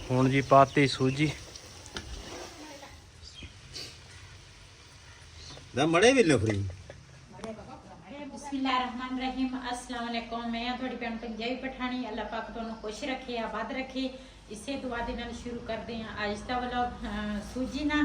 हुण जी पाती सूजी मड़े भी लफरी बिस्मिल्लाहिर्रहमानिर्रहीम अस्सलाम वालेकुम। मैं थोड़ी भैन पंजाबी पठानी। अल्लाह पाक तुहानू खुश रखे, आबाद रखे। इसे दुआ दे नाल शुरू करते हैं अज दा व्लॉग। सूजी ना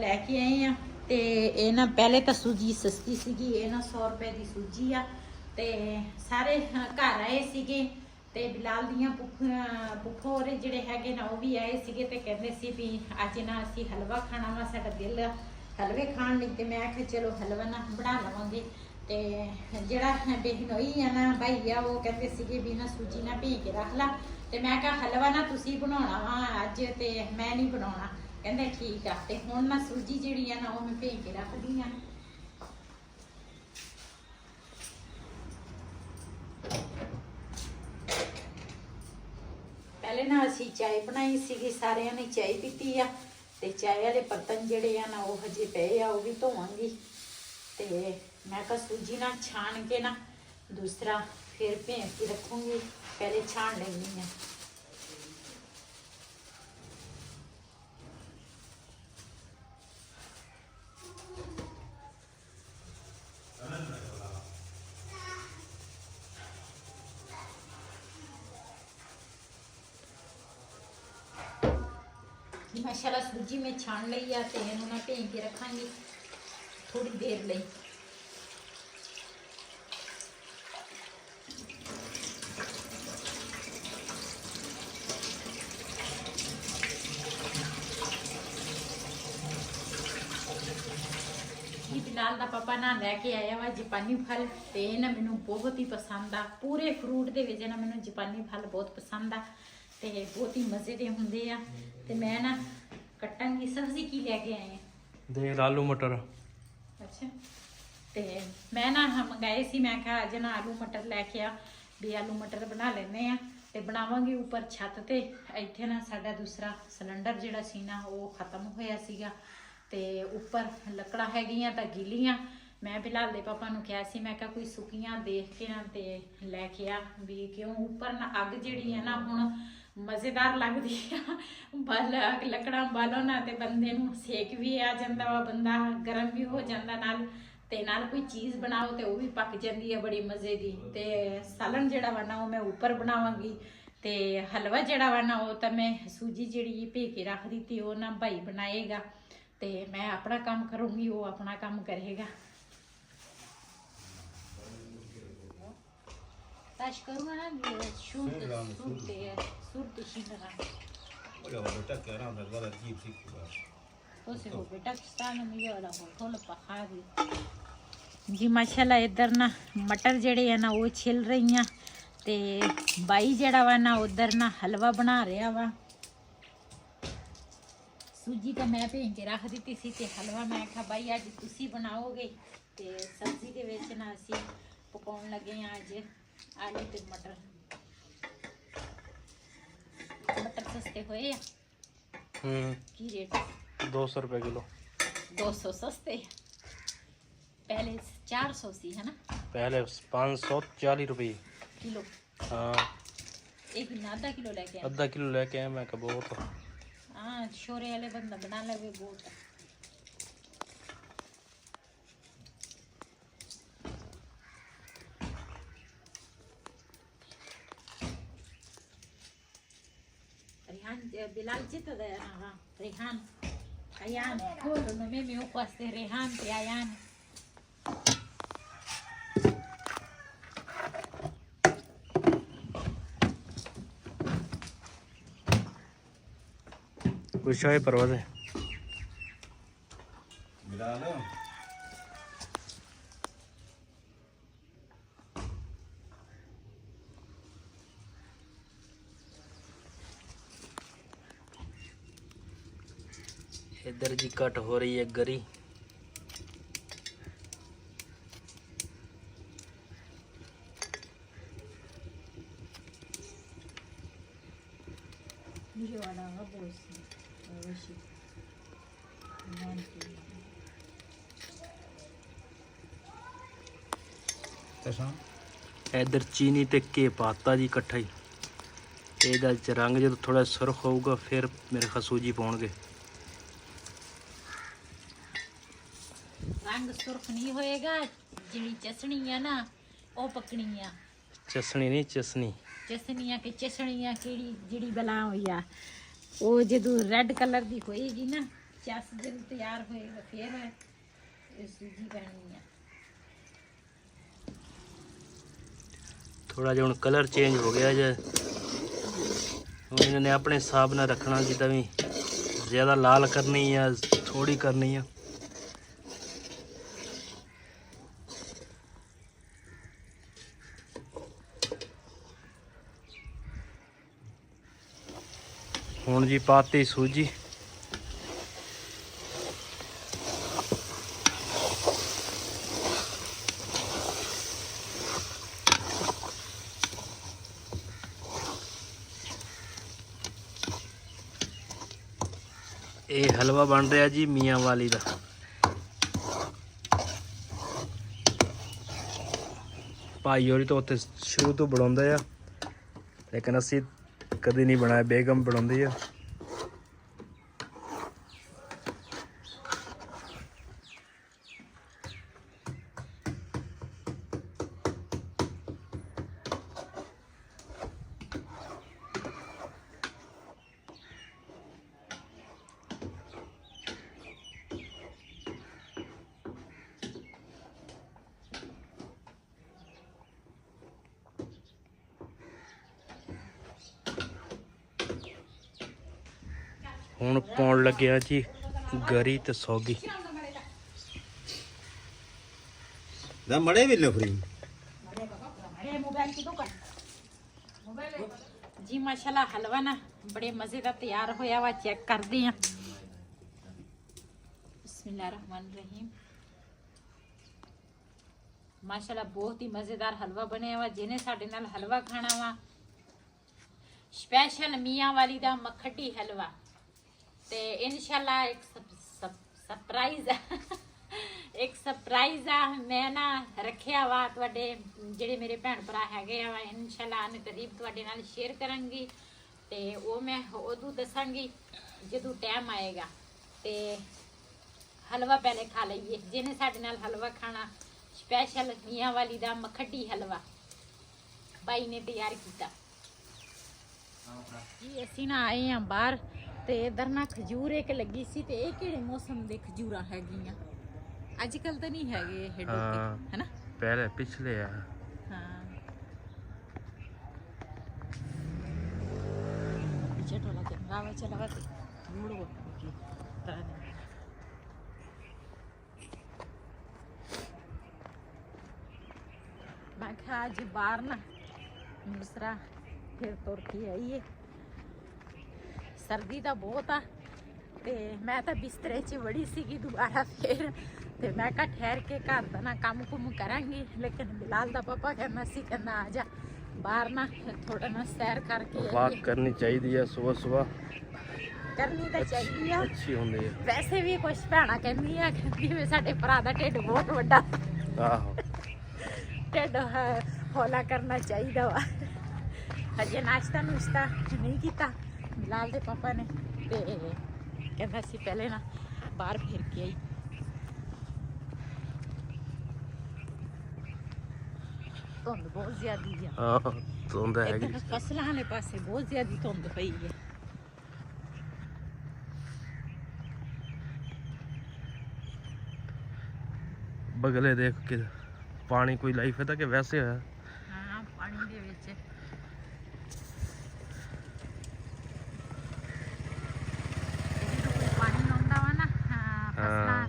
लैके आए हैं ते ये ना पहले तो सूजी सस्ती सीगी, ये ना 100 रुपए की सूजी आ ते सारे घर आए सीगे ते बिलाल दियां पुप्पो होर जिहड़े हैगे ना वो भी आए सीगे ते कहंदे सी भी अज ना असीं हलवा खाना वा, साडा दिल हलवे खाण लई ते मैं आख्या चलो हलवा ना बना लवांगे। ते जिहड़ा बेहनोई है ना भाई आ वो कहते सीगे भी ना सूजी ना भे के रख ला ते मैं कहा हलवा ना तुसी बनाउणा वा अज ते मैं नहीं बनाउणा। कहंदे ठीक आ ते हुण ना सूजी जिहड़ी है ना वो मैं भे के रख दी आ। पहले ना असी चाय बनाई सीगी, सारिਆਂ ने चाय पीती आ ते चाय वाले बर्तन जिहड़े आ ना वो हजे पे आ वो भी धोवांगी। ते मैं कहा सूजी ना छान के ना दूसरा फिर भेज के रखूँगी, पहले छान लेनी है। माशाल्लाह सूजी में छान ली है तो इन्हों ना भेज के रखांगी थोड़ी देर लई। बिलाल दा पापा ना लैके आया वा जापानी फल ते ना मैनू बहुत ही पसंद आ। पूरे फ्रूट दे विच ना मैनू जापानी फल बहुत पसंद आ ते बहुत ही मज़े दे हुंदे आ। ते मैं ना कट्टांगी। सब्जी की लैके आए हैं? देख आलू मटर। अच्छा ते मैं ना मंगाए सी, मैं कहा अज ना आलू मटर लैके आ भी आलू मटर बना लेने आ ते बनावांगी ऊपर छत ते। इत्थे ना साडा दूसरा सिलेंडर जिहड़ा सी ना वो खत्म होया सीगा ते उपर लकड़ा हैगियां तां गिलियां। मैं बिलाल दे पापा नूं कहा सी, मैं कहा कोई सुक्कियां देख के ना ते लैके आ भी क्यों उपर ना अग जिहड़ी है ना हुण मज़ेदार लगदी आ। बल लकड़ा बालो ना ते बंदे नूं सेक भी आ जांदा वा, बंदा गर्म भी हो जांदा नाल ते नाल कोई चीज़ बनाओ तो वह भी पक जाती है बड़ी मज़े की। ते सालन जिहड़ा वा ना वो मैं उपर बनावांगी ते हलवा जिहड़ा वा ना वो तो मैं सूजी जिहड़ी भे के रख दी थी वो ना भाई बनाएगा ते मैं अपना काम करूँगी, वो अपना काम करेगा। Taş karuna surte şinara. हो बेटा किसान में ये वाला हो थोड़ा पका दी जी। माशाल्लाह इधर ना मटर जेड़े है ना वो छिल रही हैं ते बाई जेड़ा वा ना उधर ना हलवा बना रहा वा। सूजी तो मैं भेज के रख दी सी ते हलवा मैं कहा भाई अज तुसी बनाओगे ते सब्जी दे विच ना असी पकाउण लगे हैं अज आलू ते मटर। मटर सस्ते होए की रेट? 200 रुपये किलो। 200 सस्ते, पहले 400 सी है ना? पहले 540 रुपये किलो। हाँ एक आधा किलो लेके आए। आधा किलो लेके आए मैं कहा बहुत। हाँ शोरे वाले बंदा बना लगे बहुत। Rehan Bilal cita da na Rehan Ayan puro no me o kwaste Rehan te Ayan कुछ है परवाज़ है मिला लो। इधर जी कट हो रही है गरी। ये वाला है बहुत सी अच्छा इधर चीनी ते के पाता जी इकट्ठा ही। ਇਹਦਾ ਚ ਰੰਗ ਜਦੋਂ ਥੋੜਾ ਸੁਰਖ ਹੋਊਗਾ ਫਿਰ ਮੇਰੇ ਖਿਆਲ ਸੂਜੀ ਪਾਉਣਗੇ। ਰੰਗ ਸੁਰਖ ਨਹੀਂ ਹੋਏਗਾ, ਜਿਹੜੀ ਚਸਣੀ ਆ ਨਾ ਉਹ ਪੱਕਣੀ ਆ। ਚਸਣੀ ਨਹੀਂ ਚਸਨੀ। ਚਸਣੀ ਆ ਕਿ ਚਸਣੀ ਆ, ਕਿਹੜੀ ਜਿਹੜੀ ਬਲਾ ਹੋਈ ਆ, ਉਹ ਜਦੋਂ ਰੈੱਡ ਕਲਰ ਦੀ ਹੋਏਗੀ ਨਾ, ਚਸ ਜਦੋਂ ਤਿਆਰ ਹੋਏਗਾ ਫਿਰ ਇਹ ਸੂਜੀ ਪੈਣੀ ਆ। ਥੋੜਾ ਜਿਹਾ ਹੁਣ ਕਲਰ ਚੇਂਜ ਹੋ ਗਿਆ ਜੇ, ਹੁਣ ਇਹਨਾਂ ਨੇ ਆਪਣੇ ਹਿਸਾਬ ਨਾਲ ਰੱਖਣਾ, ਜਿੱਦਾਂ ਵੀ ਜ਼ਿਆਦਾ ਲਾਲ ਕਰਨੀ ਆ ਥੋੜੀ ਕਰਨੀ ਆ। ਹੁਣ ਜੀ ਪਾਤੀ ਸੂਜੀ, ਇਹ ਹਲਵਾ ਬਣ ਰਿਹਾ ਜੀ ਮੀਆਂ ਵਾਲੀ ਦਾ। ਭਾਈ ਹੋਰੀ ਤਾਂ ਉੱਥੇ ਸ਼ੁਰੂ ਤੋਂ ਬਣਾਉਂਦੇ ਆ, ਲੇਕਿਨ ਅਸੀਂ ਕਦੇ ਨਹੀਂ ਬਣਾਇਆ, ਬੇਗਮ ਬਣਾਉਂਦੀ ਆ। ਹੁਣ ਪਾਉਣ ਲੱਗਿਆ ਜੀ ਗਰੀ ਤੇ ਸੌਗੀ। ਦਾ ਮੜੇ ਵੀ ਲਫਰੀ जी माशाल्लाह हलवा ना बड़े मज़े का तैयार होया वा, चेक करते हैं। बिस्मिल्लाहिर्रहमानिर्रहीम। माशाल्लाह बहुत ही मज़ेदार हलवा बने वा। जिन्हें साडे नाल हलवा खाना वा, स्पेशल मियाँ वाली दा मखटी हलवा, ते इंशाल्लाह एक सरप्राइज एक सरप्राइज आ मैं ना रखिया वा तुहाडे ਜਿਹੜੇ ਮੇਰੇ ਭੈਣ ਭਰਾ ਹੈਗੇ ਆ, ਇਨਸ਼ਾਅੱਲਾ ਅਨ ਕਰੀਬ ਤੁਹਾਡੇ ਨਾਲ ਸ਼ੇਅਰ ਕਰਾਂਗੀ, ਤੇ ਉਹ ਮੈਂ ਉਦੋਂ ਦੱਸਾਂਗੀ ਜਦੋਂ ਟਾਈਮ ਆਏਗਾ। ਤੇ ਹਲਵਾ ਪਹਿਲੇ ਖਾ ਲਈਏ। ਜਿਹਨੇ ਸਾਡੇ ਨਾਲ ਹਲਵਾ ਖਾਣਾ, ਸਪੈਸ਼ਲ ਮੀਆਂ ਵਾਲੀ ਦਾ ਮਖੱਟੀ ਹਲਵਾ ਬਾਈ ਨੇ ਤਿਆਰ ਕੀਤਾ ਜੀ। ਅਸੀਂ ਨਾ ਆਏ ਆ ਬਾਹਰ, ਤੇ ਇਧਰ ਨਾ ਖਜੂਰ ਇੱਕ ਲੱਗੀ ਸੀ, ਤੇ ਇਹ ਕਿਹੜੇ ਮੌਸਮ ਦੇ ਖਜੂਰਾਂ ਹੈਗੀਆਂ? ਅੱਜ ਕੱਲ ਤਾਂ ਨਹੀਂ ਹੈਗੇ ਇਹ ਡੋਕੇ, ਹੈ ਨਾ? ਪਹਿਲੇ ਪਿਛਲੇ ਆ। ਹਾਂ ਪਿੱਛੇ ਟੋਲਾ ਤੇ ਰਾਵਾ ਚਲਾਵਾ ਤੇ ਮੂੜ ਹੋ ਗਈ ਤਾਂ ਮੈਂ ਕਿਹਾ ਅੱਜ ਬਾਹਰ ਨਾ ਦੂਸਰਾ ਫਿਰ ਤੁਰ ਕੇ ਆਈਏ। ਸਰਦੀ ਤਾਂ ਬਹੁਤ ਆ, ਤੇ ਮੈਂ ਤਾਂ ਬਿਸਤਰੇ 'ਚ ਵੜੀ ਸੀਗੀ ਦੁਬਾਰਾ ਫਿਰ, ਤੇ ਮੈਂ ਕਿਹਾ ਠਹਿਰ ਕੇ ਘਰ ਦਾ ਨਾ ਕੰਮ ਕੁਮ ਕਰਾਂਗੀ। ਲੇਕਿਨ ਬਿਲਾਲ ਦਾ ਪਾਪਾ ਕਹਿੰਦਾ ਸੀ, ਕਹਿੰਦਾ ਆ ਜਾ ਬਾਹਰ ਨਾ ਥੋੜਾ ਨਾ ਸੈਰ ਕਰਕੇ ਵਾਕ ਕਰਨੀ ਚਾਹੀਦੀ ਹੈ, ਸਵੇਰ ਸਵੇਰ ਕਰਨੀ ਤਾਂ ਚਾਹੀਦੀ ਆ, ਅੱਛੀ ਹੁੰਦੀ ਹੈ। ਵੈਸੇ ਵੀ ਕੁਛ ਭੈਣਾਂ ਕਹਿੰਦੀਆਂ ਵੀ ਸਾਡੇ ਭਰਾ ਦਾ ਢਿੱਡ ਬਹੁਤ ਵੱਡਾ, ਆਹੋ ਢਿੱਡ ਹੌਲਾ ਕਰਨਾ ਚਾਹੀਦਾ ਵਾ। ਹਜੇ ਨਾਸ਼ਤਾ ਨੁਸ਼ਤਾ ਨਹੀਂ ਕੀਤਾ ਬਿਲਾਲ ਦੇ ਪਾਪਾ ਨੇ, ਤੇ ਕਹਿੰਦਾ ਸੀ ਪਹਿਲੇ ਨਾ ਬਾਹਰ ਫਿਰ ਕੇ ਆਈ। ਧੁੰਦ ਬਹੁਤ ਜ਼ਿਆਦੀ ਆ। ਹਾਂ ਧੁੰਦ ਹੈਗੀ, ਇੱਧਰ ਫਸਲਾਂ ਵਾਲੇ ਪਾਸੇ ਬਹੁਤ ਜ਼ਿਆਦੀ ਧੁੰਦ ਪਈ ਹੈ। ਬਗਲੇ ਦੇਖ ਕੇ ਪਾਣੀ ਕੋਈ ਲਾਈਫ ਹੈ ਤਾਂ ਕਿ ਵੈਸੇ ਹੋਇਆ? ਹਾਂ ਪਾਣੀ ਦੇ ਵਿੱਚ ਜਦੋਂ ਕੋਈ ਪਾਣੀ ਆਉਂਦਾ ਵਾ ਨਾ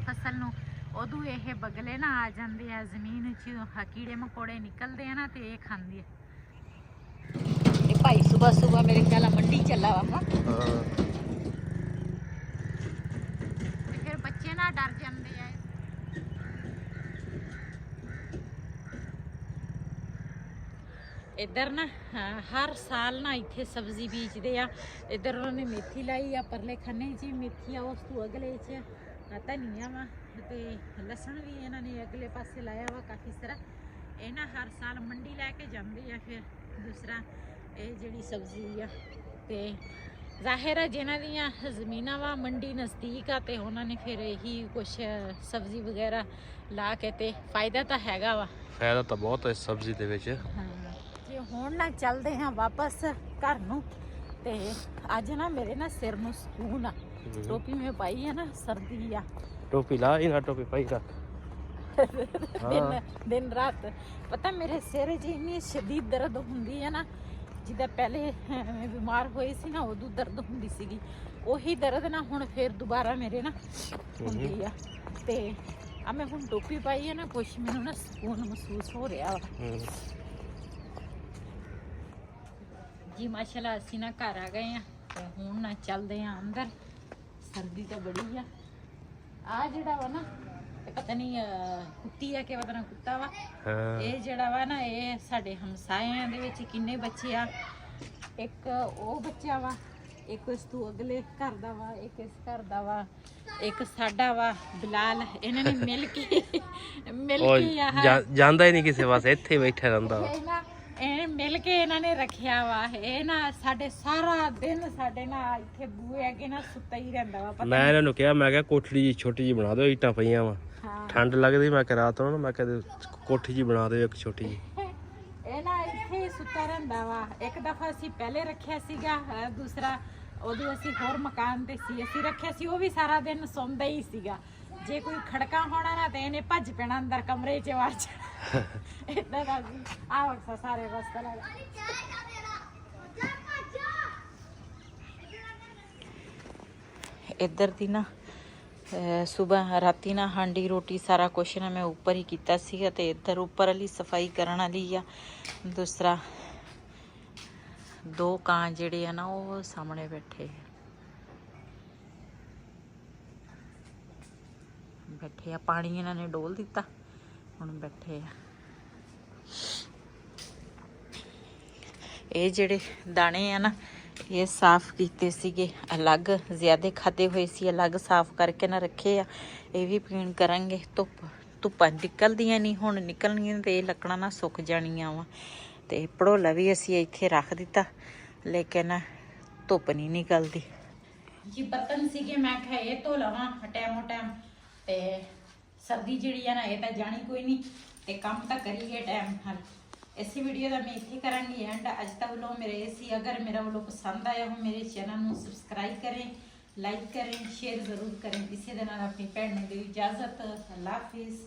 ਫਸਲ ਨੂੰ, ਉਦੋਂ ਇਹ ਬਗਲੇ ਨਾ ਆ ਜਾਂਦੇ ਆ ਜ਼ਮੀਨ 'ਚ, ਕੀੜੇ ਮਕੌੜੇ ਨਿਕਲਦੇ ਆ ਨਾ, ਤੇ ਇਹ ਖਾਂਦੇ ਆ। ਇਹ ਭਾਈ ਸੁਬਹ ਸੁਬਹ ਮੇਰੇ ਖਿਆਲ ਮੰਡੀ ਚੱਲਾ ਵਾ। ਹਾਂ ਤੇ ਫਿਰ ਬੱਚੇ ਨਾ ਡਰ ਜਾਂਦੇ ਆ। ਇੱਧਰ ਨਾ ਹਰ ਸਾਲ ਨਾ ਇੱਥੇ ਸਬਜ਼ੀ ਬੀਜਦੇ ਆ। ਇੱਧਰ ਉਹਨਾਂ ਨੇ ਮੇਥੀ ਲਾਈ ਆ, ਪਰਲੇ ਖੰਨੇ 'ਚ ਮੇਥੀ ਆ, ਉਸ ਤੋਂ ਅਗਲੇ 'ਚ ਧਨੀਆ ਵਾ, ਤੇ ਲਸਣ ਵੀ ਇਹਨਾਂ ਨੇ ਅਗਲੇ ਪਾਸੇ ਲਾਇਆ ਵਾ ਕਾਫੀ ਸਾਰਾ। ਇਹ ਨਾ ਹਰ ਸਾਲ ਮੰਡੀ ਲੈ ਕੇ ਜਾਂਦੇ ਆ, ਫਿਰ ਦੂਸਰਾ ਇਹ ਜਿਹੜੀ ਸਬਜ਼ੀ ਆ ਤੇ ਜ਼ਾਹਿਰ ਹੈ ਜਿਨ੍ਹਾਂ ਦੀਆਂ ਜ਼ਮੀਨਾਂ ਵਾ ਮੰਡੀ ਨਜ਼ਦੀਕ ਆ ਤੇ ਉਹਨਾਂ ਨੇ ਫਿਰ ਇਹੀ ਕੁਛ ਸਬਜ਼ੀ ਵਗੈਰਾ ਲਾ ਕੇ ਤੇ ਫਾਇਦਾ ਤਾਂ ਹੈਗਾ ਵਾ। ਫਾਇਦਾ ਤਾਂ ਬਹੁਤ ਹੈ ਇਸ ਸਬਜ਼ੀ ਦੇ ਵਿੱਚ। ਹਾਂ ਜੇ ਹੁਣ ਨਾ ਚੱਲਦੇ ਹਾਂ ਵਾਪਸ ਘਰ ਨੂੰ ਤੇ ਅੱਜ ਨਾ ਮੇਰੇ ਨਾ ਸਿਰ ਨੂੰ ਸਕੂਨ ਆ। ਟੋਪੀ ਮੈਂ ਪਾਈ ਆ ਨਾ, ਸਰਦੀ ਆ। ਟੋਪੀ ਲਾ ਹੀ ਨਾ, ਟੋਪੀ ਪਾਈ ਰੱਖ। ਦਿਨ ਰਾਤ ਪਤਾ ਮੇਰੇ ਸਿਰ 'ਚ ਇੰਨੀ ਸ਼ਦੀਦ ਦਰਦ ਹੁੰਦੀ ਹੈ ਨਾ, ਜਿੱਦਾਂ ਪਹਿਲੇ ਮੈਂ ਬਿਮਾਰ ਹੋਈ ਸੀ ਨਾ ਉਦੋਂ ਦਰਦ ਹੁੰਦੀ ਸੀਗੀ, ਉਹੀ ਦਰਦ ਨਾ ਹੁਣ ਫੇਰ ਦੁਬਾਰਾ ਮੇਰੇ ਨਾ ਹੁੰਦੀ ਆ। ਤੇ ਆ ਮੈਂ ਹੁਣ ਟੋਪੀ ਪਾਈ ਹੈ ਨਾ, ਕੁਛ ਮੈਨੂੰ ਨਾ ਸਕੂਨ ਮਹਿਸੂਸ ਹੋ ਰਿਹਾ ਵਾ ਜੀ। ਮਾਸ਼ਾਅੱਲਾ ਅਸੀਂ ਨਾ ਘਰ ਆ ਗਏ ਆ ਤੇ ਹੁਣ ਨਾ ਚੱਲਦੇ ਆ ਅੰਦਰ। ਸਰਦੀ ਤਾਂ ਬੜੀ ਆ। ਆ ਜਿਹੜਾ ਵਾ ਨਾ ਤੇ ਪਤਾ ਨਹੀਂ ਕੁੱਤੀ ਆ ਕਿ ਪਤਾ ਨਾ ਕੁੱਤਾ ਵਾ। ਇਹ ਜਿਹੜਾ ਵਾ ਨਾ ਇਹ ਸਾਡੇ ਹਮਸਾਇਆਂ ਦੇ ਵਿੱਚ ਕਿੰਨੇ ਬੱਚੇ ਆ। ਇੱਕ ਉਹ ਬੱਚਾ ਵਾ, ਇੱਕ ਇਸ ਤੋਂ ਅਗਲੇ ਘਰ ਦਾ ਵਾ, ਇੱਕ ਇਸ ਘਰ ਦਾ ਵਾ, ਇੱਕ ਸਾਡਾ ਵਾ ਬਿਲਾਲ। ਇਹਨਾਂ ਨੇ ਮਿਲ ਕੇ ਜਾਂਦਾ ਹੀ ਨਹੀਂ ਕਿਸੇ ਪਾਸੇ, ਇੱਥੇ ਬੈਠਾ ਰਹਿੰਦਾ ਵਾ। ਇਹ ਮਿਲ ਕੇ ਇਹਨਾਂ ਨੇ ਰੱਖਿਆ ਵਾ। ਇਹ ਨਾ ਸਾਡੇ ਸਾਰਾ ਦਿਨ ਸਾਡੇ ਨਾਲ ਇੱਥੇ ਬੂਹੇ ਅੱਗੇ ਨਾ ਸੁੱਤਾ ਹੀ ਰਹਿੰਦਾ ਵਾ। ਮੈਂ ਇਹਨਾਂ ਨੂੰ ਕਿਹਾ, ਮੈਂ ਕਿਹਾ ਕੋਠੜੀ ਜੀ ਛੋਟੀ ਜੀ ਬਣਾ ਦਿਓ, ਇੱਟਾਂ ਪਈਆਂ ਵਾ, ਠੰਡ ਲੱਗਦੀ। ਮੈਂ ਕਿਹਾ ਰਾਤ ਨੂੰ ਮੈਂ ਕਿਹਾ ਕੋਠੀ ਜੀ ਬਣਾ ਦਿਓ ਇੱਕ ਛੋਟੀ ਜੀ। ਇਹ ਨਾ ਇੱਥੇ ਸੁੱਤਾ ਰਹਿੰਦਾ ਵਾ। ਇੱਕ ਦਫਾ ਅਸੀਂ ਪਹਿਲੇ ਰੱਖਿਆ ਸੀਗਾ, ਦੂਸਰਾ ਉਦੋਂ ਅਸੀਂ ਹੋਰ ਮਕਾਨ ਤੇ ਸੀ, ਅਸੀਂ ਰੱਖਿਆ ਸੀ। ਉਹ ਵੀ ਸਾਰਾ ਦਿਨ ਸੌਂਦਾ ਹੀ ਸੀਗਾ। ਜੇ ਕੋਈ ਖੜਕਾ ਹੋਣਾ ਨਾ ਤੇ ਇਹਨੇ ਭੱਜ ਪੈਣਾ ਅੰਦਰ ਕਮਰੇ 'ਚ ਵੜ ਜਾਣਾ। ਇਦਾਂ ਦਾ ਸੀ। ਆ ਵਕਸਾ ਸਾਰੇ ਰਸਤਾ ਲੱਗਾ। ਇੱਧਰ ਦੀ ਨਾ ਸੁਬਹ ਰਾਤੀ ਨਾ ਹਾਂਡੀ ਰੋਟੀ ਸਾਰਾ ਕੁਛ ਨਾ ਮੈਂ ਉੱਪਰ ਹੀ ਕੀਤਾ ਸੀਗਾ ਤੇ ਇੱਧਰ ਉੱਪਰ ਵਾਲੀ ਸਫਾਈ ਕਰਨ ਵਾਲੀ ਆ। ਦੂਸਰਾ ਦੋ ਕਾਂ ਜਿਹੜੇ ਆ ਨਾ ਉਹ ਸਾਹਮਣੇ ਬੈਠੇ ਆ। ਪਾਣੀ ਇਹਨਾਂ ਨੇ ਡੋਲ ਦਿੱਤਾ, ਹੁਣ ਬੈਠੇ ਆ। ਇਹ ਜਿਹੜੇ ਦਾਣੇ ਆ ਨਾ ਇਹ ਸਾਫ਼ ਕੀਤੇ ਸੀਗੇ, ਅਲੱਗ ਜ਼ਿਆਦੇ ਖਾਦੇ ਹੋਏ ਸੀ, ਅਲੱਗ ਸਾਫ਼ ਕਰਕੇ ਨਾ ਰੱਖੇ ਆ। ਇਹ ਵੀ ਪੀਣ ਕਰਾਂਗੇ। ਧੁੱਪਾਂ ਨਿਕਲਦੀਆਂ ਨਹੀਂ, ਹੁਣ ਨਿਕਲਣਗੀਆਂ ਤੇ ਇਹ ਲੱਕੜਾਂ ਨਾ ਸੁੱਕ ਜਾਣੀਆਂ ਵਾ। ਤੇ ਭੜੋਲਾ ਵੀ ਅਸੀਂ ਇੱਥੇ ਰੱਖ ਦਿੱਤਾ, ਲੇਕਿਨ ਧੁੱਪ ਨਹੀਂ ਨਿਕਲਦੀ ਜੀ। ਬਰਤਨ ਸੀਗੇ, ਮੈਂ ਕਿਹਾ ਇਹ ਧੋ ਲਵਾਂ ਟਾਈਮੋ ਟਾਈਮ। ਤੇ ਸਰਦੀ ਜਿਹੜੀ ਆ ਨਾ ਇਹ ਤਾਂ ਜਾਣੀ ਕੋਈ ਨਹੀਂ, ਤੇ ਕੰਮ ਤਾਂ ਕਰੀਏ ਟਾਈਮ ਨਾਲ। इस वीडियो का मैं इतने करांगी एंड अज तक व्लॉग मेरे ये सी। अगर मेरा व्लॉग पसंद आया हो मेरे चैनल को सबसक्राइब करें, लाइक करें, शेयर जरूर करें। इसी के नाल अपनी भैन ने दी इजाजत। अल्लाह हाफिज़।